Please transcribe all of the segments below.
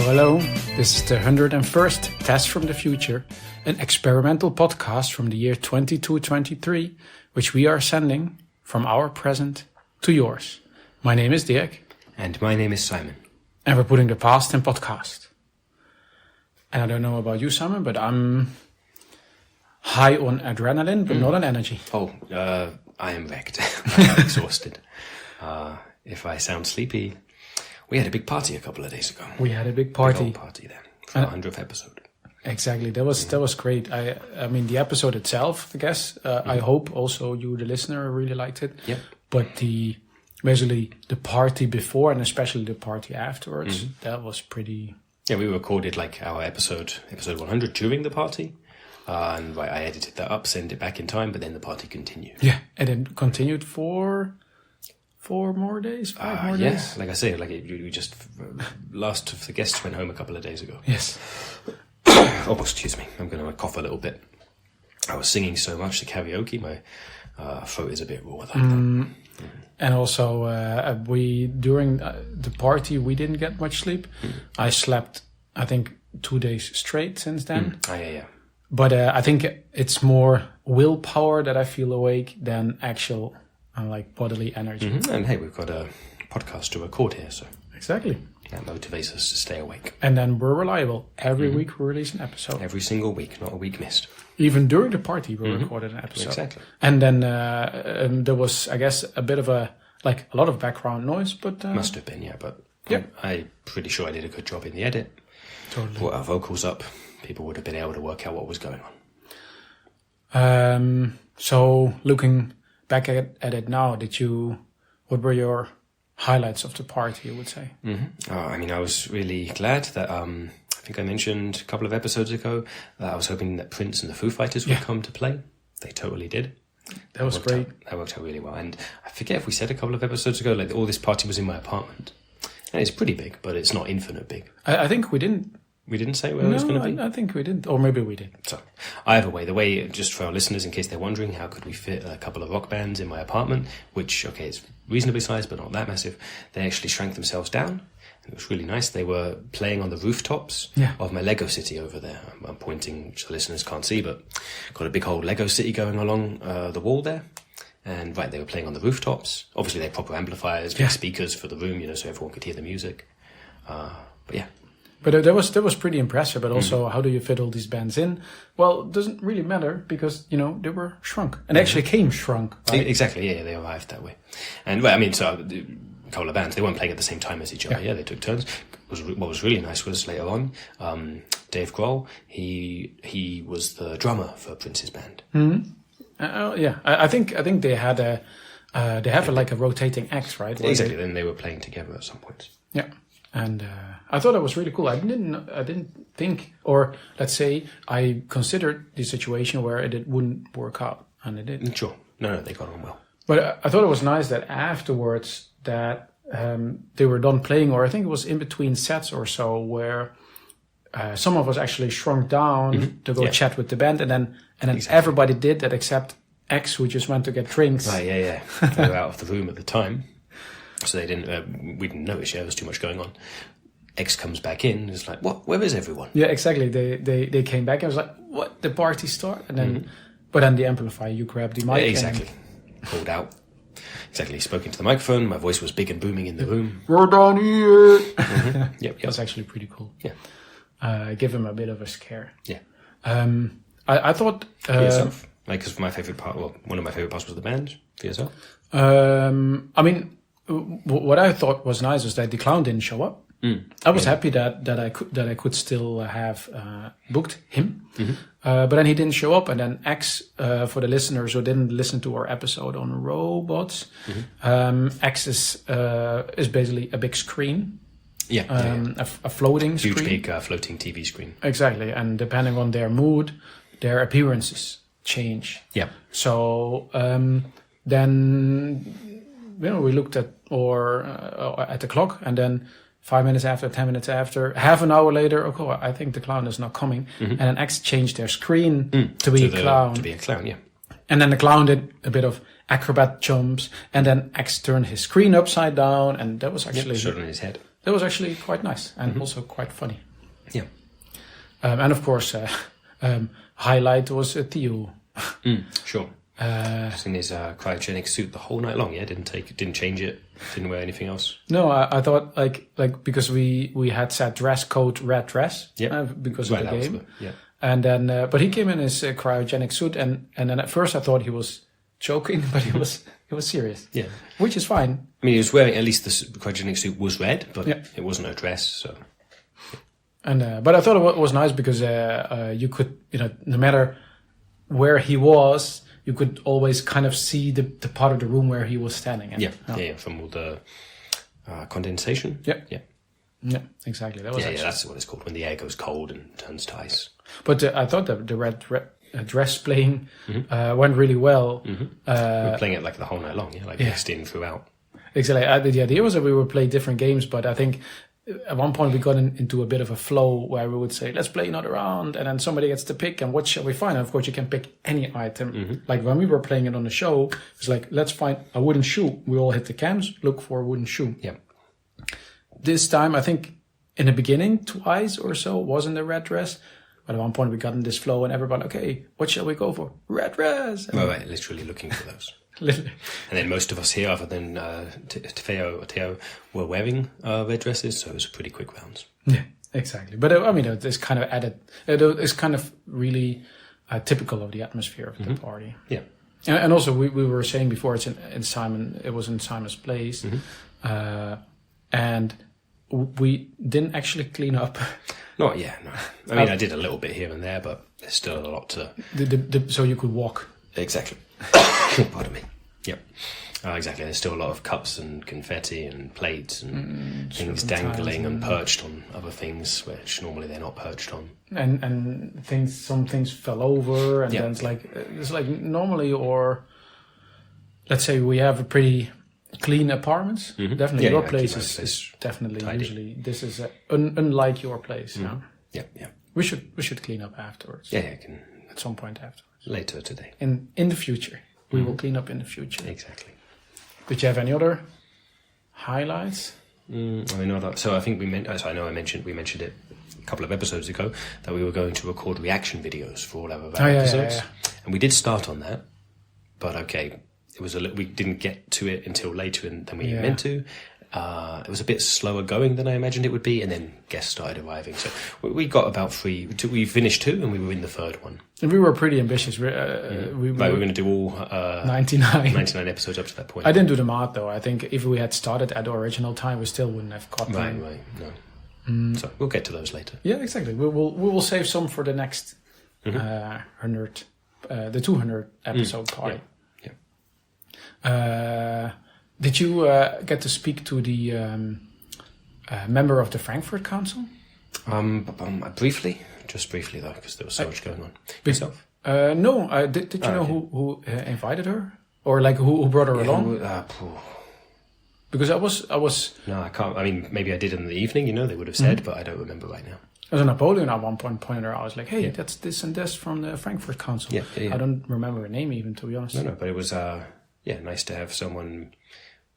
Hello. This is the 101st Test from the Future, an experimental podcast from the year 2223, which we are sending from our present to yours. My name is Dirk. And my name is Simon. And we're putting the past in podcast. And I don't know about you, Simon, but I'm high on adrenaline, but not on energy. I am wrecked. I'm exhausted. If I sound sleepy, we had a big party a couple of days ago. We had a big party. Big old party then for our 100th episode. Exactly. That was great. I mean, the episode itself, I guess, I hope also you, the listener, really liked it. Yep. But basically the party before and especially the party afterwards, that was pretty... Yeah, we recorded like our episode 100 during the party. And I edited that up, sent it back in time, but then the party continued. Yeah, and then continued for 4 more days, 5 more days. Yeah, like I say, we just last of the guests went home a couple of days ago. Yes. Oh, excuse me. I'm going to cough a little bit. I was singing so much, the karaoke, my throat is a bit raw like that. And also, during the party, we didn't get much sleep. I slept, I think, 2 days straight since then. Yeah. But I think it's more willpower that I feel awake than actual bodily energy. And hey, we've got a podcast to record here, so exactly that motivates us to stay awake. And then we're reliable. Every week we release an episode. Every single week, not a week missed. Even during the party, we recorded an episode. Exactly. And then there was, I guess, a bit of a lot of background noise, but must have been, yeah. But I'm pretty sure I did a good job in the edit. Totally. Brought our vocals up. People would have been able to work out what was going on. So looking back at it now, what were your highlights of the party, you would say? I was really glad that, I think I mentioned a couple of episodes ago that I was hoping that Prince and the Foo Fighters would come to play. They totally did. That was great. That worked out really well. And I forget if we said a couple of episodes ago, all this party was in my apartment. And it's pretty big, but it's not infinite big. I think we didn't. We didn't say where it was going to be? I think we didn't. Or maybe we did. So, either way, the way, just for our listeners, in case they're wondering, how could we fit a couple of rock bands in my apartment, which, okay, it's reasonably sized, but not that massive. They actually shrank themselves down. And it was really nice. They were playing on the rooftops of my Lego city over there. I'm pointing, which the listeners can't see, but got a big old Lego city going along the wall there. And they were playing on the rooftops. Obviously, they had proper amplifiers, big speakers for the room, so everyone could hear the music. But yeah. But that was pretty impressive. But also, how do you fit all these bands in? Well, it doesn't really matter because, they were shrunk. And actually came shrunk. Right? Exactly, yeah, they arrived that way. And, a couple of bands, they weren't playing at the same time as each other. Yeah, they took turns. What was really nice was later on, Dave Grohl, he was the drummer for Prince's band. I think they had a rotating act, right? Exactly, then they were playing together at some point. Yeah. And I thought that was really cool. I didn't think, or let's say, I considered the situation where it wouldn't work out, and it did. Sure. No, they got on well. But I thought it was nice that afterwards that they were done playing, or I think it was in between sets or so, where some of us actually shrunk down to go chat with the band, and then everybody did that except X, who just went to get drinks. Right, yeah. They were out of the room at the time. So we didn't notice, there was too much going on. X comes back in, and it's like, what? Where is everyone? Yeah, exactly. They came back, and I was like, what? The party started? And then, but then the amplifier, you grabbed the mic. Yeah, exactly. Pulled out. Exactly. Spoke into the microphone. My voice was big and booming in the room. We're down here. Yep. That's actually pretty cool. Yeah. Give him a bit of a scare. Yeah. I thought... For yourself? Because my favourite part, one of my favourite parts was the band. For yourself? What I thought was nice was that the clown didn't show up. I was happy that I could still have booked him, but then he didn't show up. And then X, for the listeners who didn't listen to our episode on robots, X is basically a big screen. A floating huge, screen. Huge, big floating TV screen. Exactly, and depending on their mood, their appearances change. Yeah. So then. We looked at the clock, and then 5 minutes after, 10 minutes after, half an hour later, I think the clown is not coming. And then X changed their screen to be a clown. To be a clown, yeah. And then the clown did a bit of acrobat jumps, and then X turned his screen upside down, and that was actually showed on his head. that was actually quite nice and also quite funny. Yeah. And of course, highlight was Theo. Sure. Just in his cryogenic suit the whole night long. Yeah, didn't change it. Didn't wear anything else. No, I thought like because we had set dress code red dress. Because of the game. And then, but he came in his cryogenic suit, and then at first I thought he was joking, but he was serious. Yeah, which is fine. I mean, he was wearing, at least the cryogenic suit was red, but it wasn't a dress. So, and but I thought it was nice because you could, no matter where he was, you could always kind of see the part of the room where he was standing. From all the condensation. Yeah, exactly. That was that's what it's called when the air goes cold and turns to ice. But I thought that the red dress playing went really well. We were playing it like the whole night long, mixed in throughout. Exactly. The idea was that we would play different games, but I think at one point we got into a bit of a flow where we would say, let's play another round, and then somebody gets to pick, and what shall we find? And of course, you can pick any item. Like when we were playing it on the show, it's like, let's find a wooden shoe. We all hit the cams, look for a wooden shoe. Yeah. This time, I think in the beginning, twice or so was in the red dress. But at one point we got in this flow and everybody, okay, what shall we go for? Red dress. Right, literally looking for those. Literally. And then most of us here, other than Theo, were wearing red dresses, so it was a pretty quick rounds. Yeah, exactly. But I mean, it's kind of added. It's kind of really typical of the atmosphere of the party. Yeah. And also, we were saying before, it's in Simon. It was in Simon's place, and we didn't actually clean up. No. I mean, I did a little bit here and there, but there's still a lot to. So you could walk. Exactly. Pardon me. Yep. Exactly. There's still a lot of cups and confetti and plates and things dangling and perched on other things, which normally they're not perched on. And some things fell over, and then it's like normally, or let's say we have a pretty clean apartments. Definitely, your place is definitely tidy. Usually this is unlike your place. Yeah. We should clean up afterwards. Yeah, can at some point afterwards. Later today. In the future, we will clean up in the future. Exactly. Did you have any other highlights? So I think we mentioned it a couple of episodes ago that we were going to record reaction videos for all of our episodes, and we did start on that. But okay, it was we didn't get to it until later than we meant to. It was a bit slower going than I imagined it would be, and then guests started arriving. So we got about 3. We finished 2, and we were in the 3rd one. And we were pretty ambitious. We were going to do all 99 episodes up to that point. I didn't do the math though. I think if we had started at the original time, we still wouldn't have caught them. Right. No. So we'll get to those later. Yeah, exactly. We will save some for the next 100, the 200 episode party. Yeah. Did you get to speak to the member of the Frankfurt Council? Briefly, just briefly though, because there was so much going on. Yourself? No. Did you know who invited her, or like who brought her along? Because I was. No, I can't. I mean, maybe I did in the evening. They would have said, but I don't remember right now. As a Napoleon at one point pointed her out. I was like, hey, that's this and this from the Frankfurt Council. Yeah. I don't remember her name even, to be honest. No, but it was nice to have someone.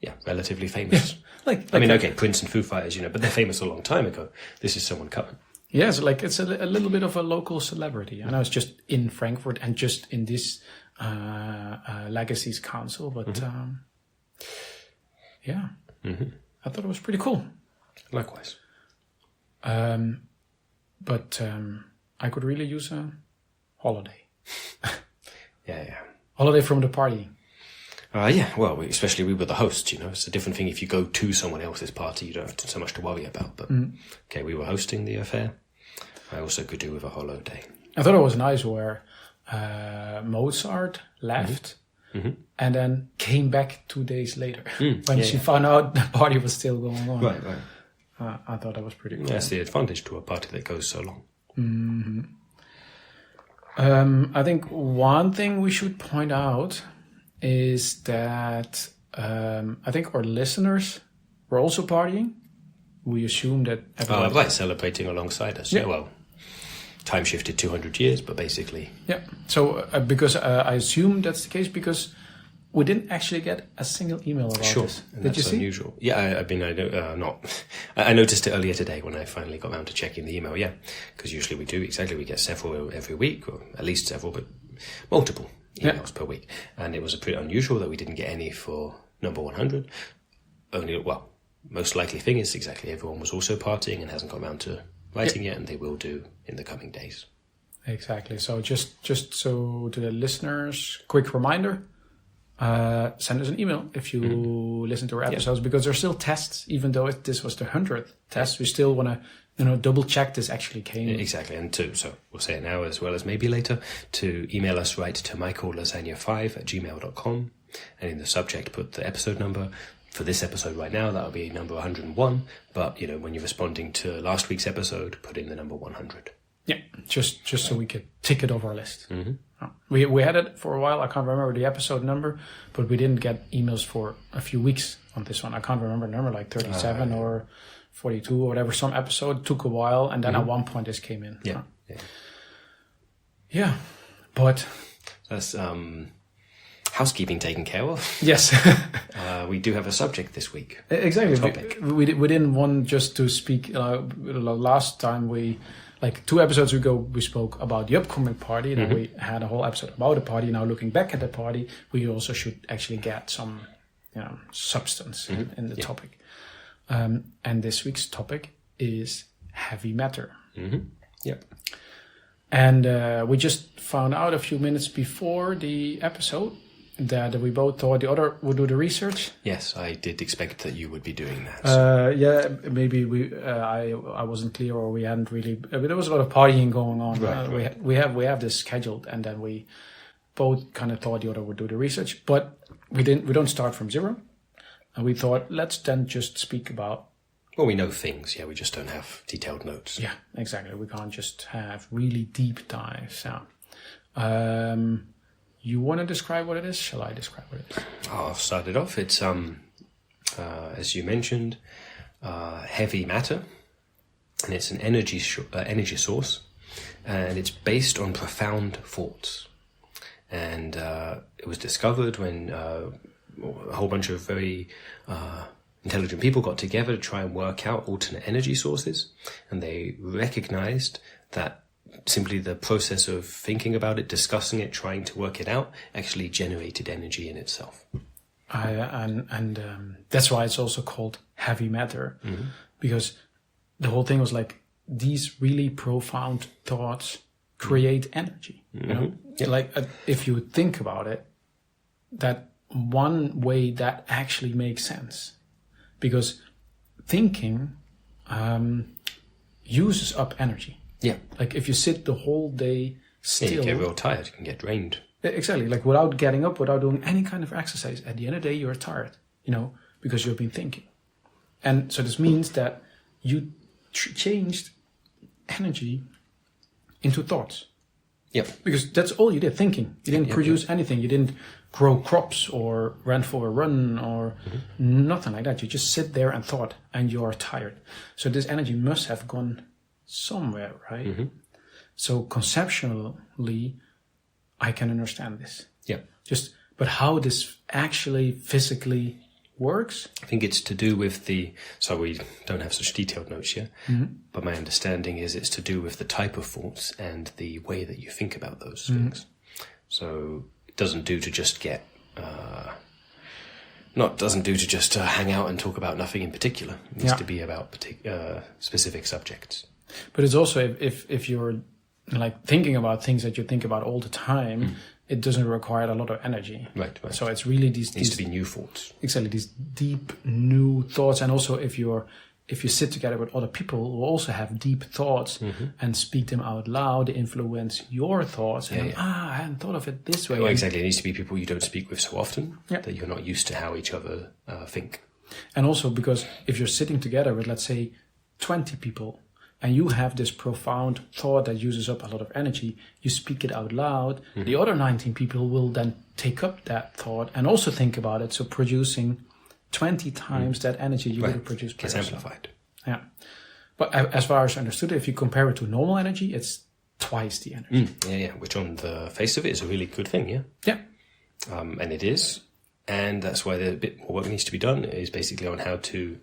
Yeah, relatively famous. Yeah, Prince and Foo Fighters, but they're famous a long time ago. This is someone coming. Yes, it's a little bit of a local celebrity. I know it's just in Frankfurt and just in this Legacies Council, but I thought it was pretty cool. Likewise. But I could really use a holiday. Yeah. Holiday from the party. Well, especially we were the hosts, It's a different thing if you go to someone else's party, you don't have so much to worry about. But, we were hosting the affair. I also could do with a holiday. I thought it was nice where Mozart left and then came back 2 days later when she found out the party was still going on. Right. I thought that was pretty cool. That's the advantage to a party that goes so long. I think one thing we should point out is that I think our listeners were also partying. We assume that everyone... celebrating alongside us. Yeah, well, time shifted 200 years, but basically... Yeah, so because I assume that's the case because we didn't actually get a single email about this. And Did you see? Unusual. Yeah, I noticed it earlier today when I finally got around to checking the email. Yeah, because usually we do exactly. We get several every week, or at least several, but multiple emails per week. And it was a pretty unusual that we didn't get any for number 100. Most likely thing is exactly everyone was also partying and hasn't got around to writing yet, and they will do in the coming days. Exactly. So just so to the listeners, quick reminder. Send us an email if you listen to our episodes, because there's still tests. Even though this was the 100th test, we still want to, double check this actually came. Exactly, and so we'll say it now as well as maybe later. To email us, write to michaellasagna5@gmail.com, and in the subject put the episode number. For this episode right now, that'll be number 101. But when you're responding to last week's episode, put in the number 100. Yeah, just so we could tick it off our list. Mm-hmm. We had it for a while. I can't remember the episode number, but we didn't get emails for a few weeks on this one. I can't remember the number, like 37 or 42 or whatever. Some episode took a while, and then at one point this came in. Yeah. But that's housekeeping taken care of. Yes. We do have a subject this week. Exactly. We didn't want just to speak. Last time like 2 episodes ago, we spoke about the upcoming party. And we had a whole episode about the party. Now looking back at the party, we also should actually get some, substance in the topic. And this week's topic is heavy matter. Mm-hmm. Yep. And we just found out a few minutes before the episode that we both thought the other would do the research. Yes, I did expect that you would be doing that. Maybe I wasn't clear, or we hadn't really. There was a lot of partying going on. Right. We have this scheduled, and then we both kind of thought the other would do the research, but we didn't. We don't start from zero, and we thought let's then just speak about. Well, we know things. Yeah, we just don't have detailed notes. Yeah, exactly. We can't just have really deep dives. You want to describe what it is? Shall I describe what it is? I'll start it off. It's, as you mentioned, heavy matter, and it's an energy source, and it's based on profound thoughts. And it was discovered when a whole bunch of very intelligent people got together to try and work out alternate energy sources, and they recognized that simply the process of thinking about it, discussing it, trying to work it out, actually generated energy in itself. And that's why it's also called heavy matter, because the whole thing was like these really profound thoughts create energy. Like if you think about it, that one way that actually makes sense, because thinking uses up energy. Yeah. Like if you sit the whole day still. Yeah, you get real tired, you can get drained. Exactly. Like without getting up, without doing any kind of exercise, at the end of the day, you're tired, because you've been thinking. And so this means that you changed energy into thoughts. Yep. Because that's all you did, thinking. You didn't produce anything. You didn't grow crops or ran for a run or nothing like that. You just sit there and thought, and you are tired. So this energy must have gone somewhere, right? So conceptually, I can understand this. Yeah. But how this actually physically works? I think it's to do with so we don't have such detailed notes yet, but my understanding is it's to do with the type of thoughts and the way that you think about those things. So it doesn't do to just get, hang out and talk about nothing in particular. It needs to be about specific subjects. But it's also if you're like thinking about things that you think about all the time, it doesn't require a lot of energy. Right. So it's really it needs to be new thoughts. Exactly, these deep new thoughts, and also if you sit together with other people who also have deep thoughts and speak them out loud, they influence your thoughts. And I hadn't thought of it this way. Well, exactly. It needs to be people you don't speak with so often that you're not used to how each other think. And also because if you're sitting together with, let's say, 20 people, and you have this profound thought that uses up a lot of energy, you speak it out loud, the other 19 people will then take up that thought and also think about it, so producing 20 times that energy you would have produced by yourself. Amplified. Yeah. But as far as I understood it, if you compare it to normal energy, it's twice the energy. Which on the face of it is a really good thing, Yeah. And it is, And that's why a bit more work needs to be done, is basically on how to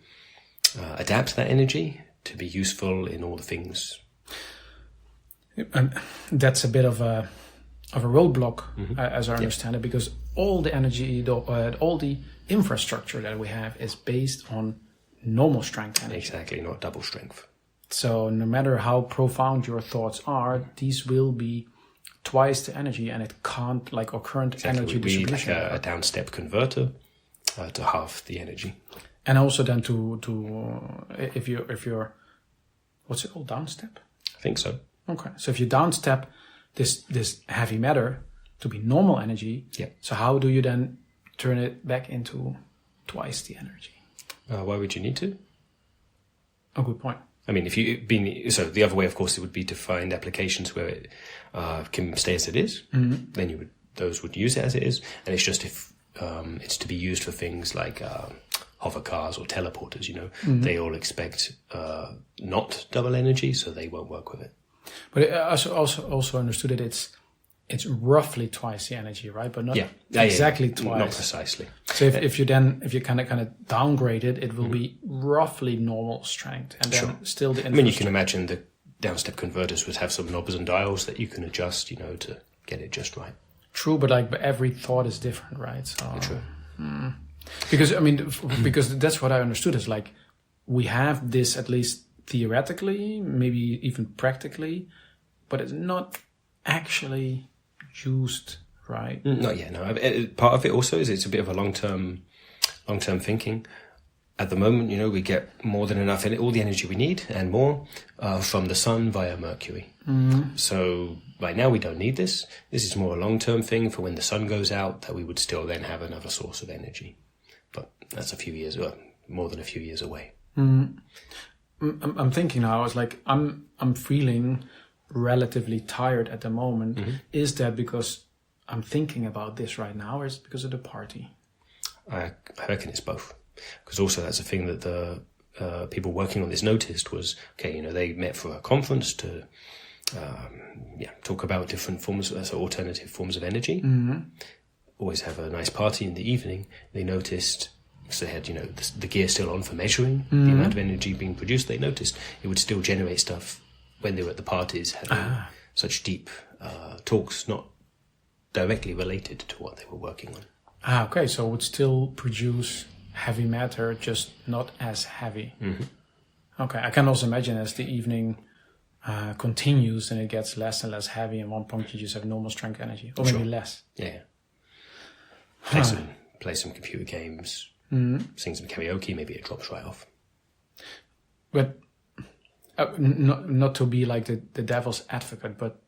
adapt that energy to be useful in all the things. And that's a bit of a roadblock, as I understand it, because all the energy, all the infrastructure that we have is based on normal strength energy. Exactly, not double strength. So no matter how profound your thoughts are, these will be twice the energy, and it can't, like our current energy distribution. Like a down-step converter to half the energy. And also then to if you're what's it called, downstep? I think so. Okay, so if you downstep this heavy matter to be normal energy, so how do you then turn it back into twice the energy? Why would you need to? A good point. I mean, so the other way, of course, it would be to find applications where it can stay as it is. Mm-hmm. Then those would use it as it is, and it's just if it's to be used for things like hover cars or teleporters. They all expect not double energy, so they won't work with it. But I also understood that it's roughly twice the energy, right? But not exactly twice. Not precisely. So if you kind of downgrade it, it will be roughly normal strength, and then still the. I mean, you can imagine the downstep converters would have some knobs and dials that you can adjust, to get it just right. True, but every thought is different, right? So, true. Because that's what I understood is like we have this at least theoretically, maybe even practically, but it's not actually used right. Not yet. No. Part of it also is it's a bit of a long-term thinking. At the moment, we get more than enough all the energy we need and more from the sun via Mercury. Mm-hmm. So right now we don't need this. This is more a long-term thing for when the sun goes out, that we would still then have another source of energy. But that's a few years, more than a few years away. Mm-hmm. I'm thinking now. I was like, I'm feeling relatively tired at the moment. Mm-hmm. Is that because I'm thinking about this right now, or is it because of the party? I reckon it's both. Because also that's a thing that the people working on this noticed was, they met for a conference to talk about different forms, alternative forms of energy. Mm-hmm. Always have a nice party in the evening. They noticed, because they had, the gear still on for measuring the amount of energy being produced. They noticed it would still generate stuff when they were at the parties, having such deep talks, not directly related to what they were working on. Okay, so it would still produce heavy matter, just not as heavy. Mm-hmm. Okay, I can also imagine as the evening continues and it gets less and less heavy, and one point you just have normal strength energy, or maybe less. Yeah. Play some computer games, sing some karaoke, maybe it drops right off. But not to be like the devil's advocate, but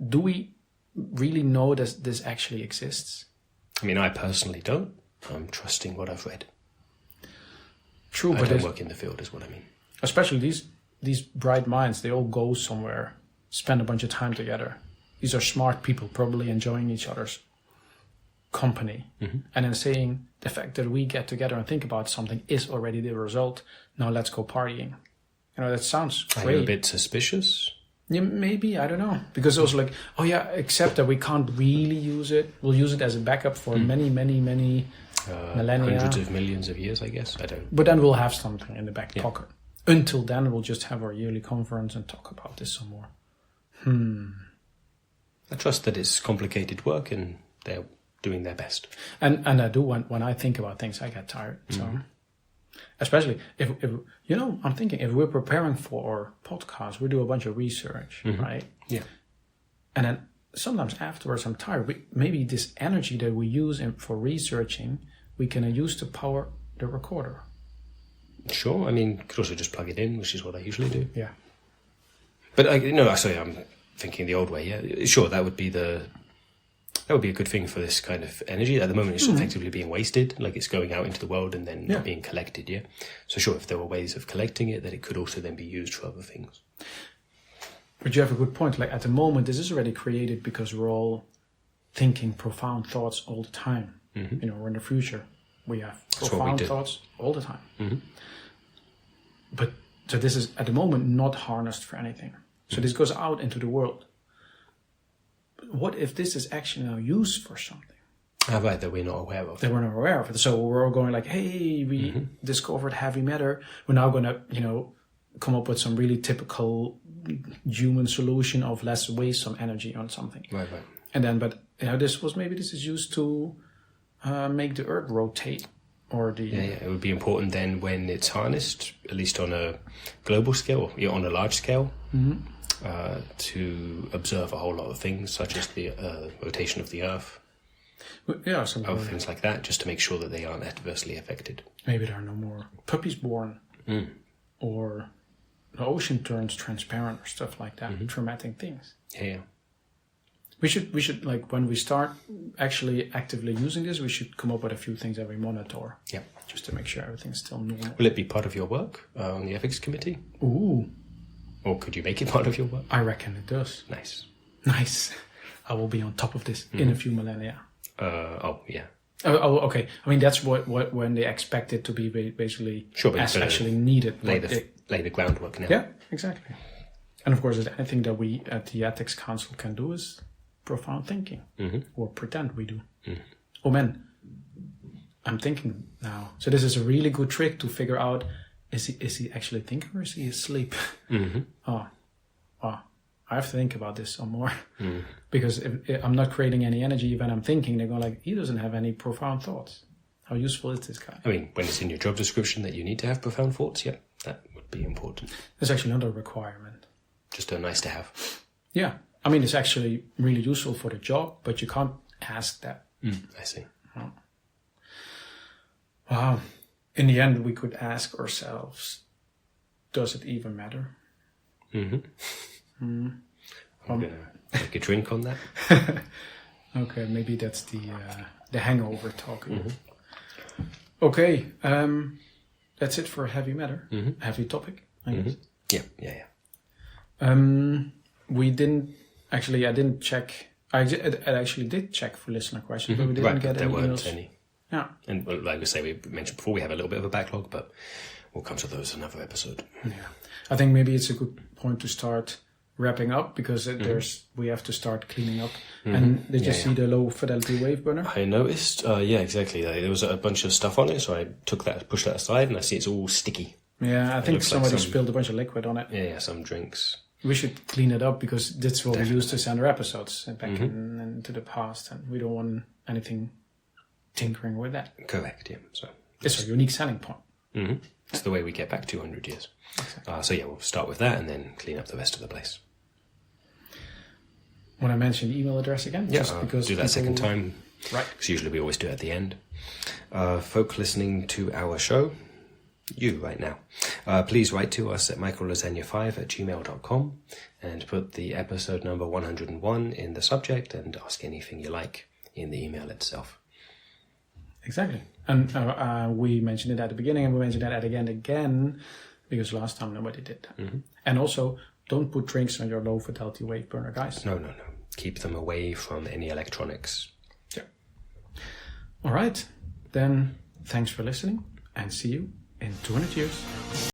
do we really know that this actually exists? I mean, I personally don't. I'm trusting what I've read. True, I don't work in the field, is what I mean. Especially these bright minds, they all go somewhere, spend a bunch of time together. These are smart people, probably enjoying each other's company. Mm-hmm. And then saying the fact that we get together and think about something is already the result. Now let's go partying. That sounds great. Are you a bit suspicious? Yeah, maybe, I don't know. Because it was like, except that we can't really use it. We'll use it as a backup for many, many, many millennia. Hundreds of millions of years, I guess. I don't. But then we'll have something in the back pocket. Until then, we'll just have our yearly conference and talk about this some more. I trust that it's complicated work and they're doing their best. And I do, when I think about things, I get tired. So, especially if I'm thinking if we're preparing for our podcast, we do a bunch of research, right? Yeah. And then sometimes afterwards I'm tired. Maybe this energy that we use for researching, we can use to power the recorder. Sure. I mean, could also just plug it in, which is what I usually do. Yeah. But I'm thinking the old way. Yeah. Sure. That would be a good thing for this kind of energy. At the moment, it's effectively being wasted, like it's going out into the world and then not being collected. Yeah. So sure, if there were ways of collecting it, then it could also then be used for other things. But you have a good point. Like at the moment, this is already created because we're all thinking profound thoughts all the time. Mm-hmm. We're in the future. We have profound thoughts all the time. Mm-hmm. But so this is at the moment not harnessed for anything. So this goes out into the world. What if this is actually now used for something? Right, that we're not aware of. That we're not aware of it. So we're all going like, hey, we discovered heavy matter. We're now going to, come up with some really typical human solution of let's waste some energy on something. Right. And then, but this is used to make the Earth rotate. Or it would be important then when it's harnessed, at least on a global scale, on a large scale, to observe a whole lot of things, such as the rotation of the Earth. Yeah, something other things like that, just to make sure that they aren't adversely affected. Maybe there are no more puppies born, or the ocean turns transparent or stuff like that. Traumatic things. Yeah. We should like when we start actually actively using this, we should come up with a few things that we monitor. Yeah. Just to make sure everything's still normal. Will it be part of your work on the ethics committee? Ooh. Or could you make it part of your work? I reckon it does. Nice. I will be on top of this in a few millennia. Yeah. Oh, okay. I mean, that's what when they expect it to be basically as actually needed. Lay the groundwork now. Yeah, exactly. And of course, anything that we at the Ethics Council can do is profound thinking, or pretend we do. Oh man, I'm thinking now. So this is a really good trick to figure out: is he actually thinking or is he asleep? I have to think about this some more because if I'm not creating any energy when I'm thinking, they're going like, he doesn't have any profound thoughts. How useful is this guy? I mean, when it's in your job description that you need to have profound thoughts, yeah, that would be important. It's actually not a requirement. Just a nice to have. Yeah. I mean, it's actually really useful for the job, but you can't ask that. I see. Oh. Wow. In the end, we could ask ourselves, does it even matter? I'm going to take a drink on that. Okay, maybe that's the hangover talking. Okay, that's it for heavy matter. Heavy topic, I guess. Yeah. We didn't... Actually, I didn't check... I actually did check for listener questions, but we didn't get any emails. There weren't any. Yeah. And like I say, we mentioned before, we have a little bit of a backlog, but we'll come to those in another episode. Yeah. I think maybe it's a good point to start wrapping up because we have to start cleaning up. And did you see the low fidelity wave burner? I noticed, exactly. There was a bunch of stuff on it, so I pushed that aside, and I see it's all sticky. Yeah, I think somebody spilled a bunch of liquid on it. Yeah, some drinks. We should clean it up because that's what we used to send our episodes back into the past, and we don't want anything tinkering with that. Correct, yeah. So it's a unique selling point. It's the way we get back 200 years. Exactly. So we'll start with that and then clean up the rest of the place. Want to mention the email address again? Yeah, because do that second time. Right. Because usually we always do it at the end. Folk listening to our show, you right now, please write to us at michaellasagna5@gmail.com and put the episode number 101 in the subject and ask anything you like in the email itself. Exactly. And we mentioned it at the beginning and we mentioned that again because last time nobody did that. And also, don't put drinks on your low fidelity wave burner, guys. No. Keep them away from any electronics. Yeah. All right. Then thanks for listening and see you in 200 years.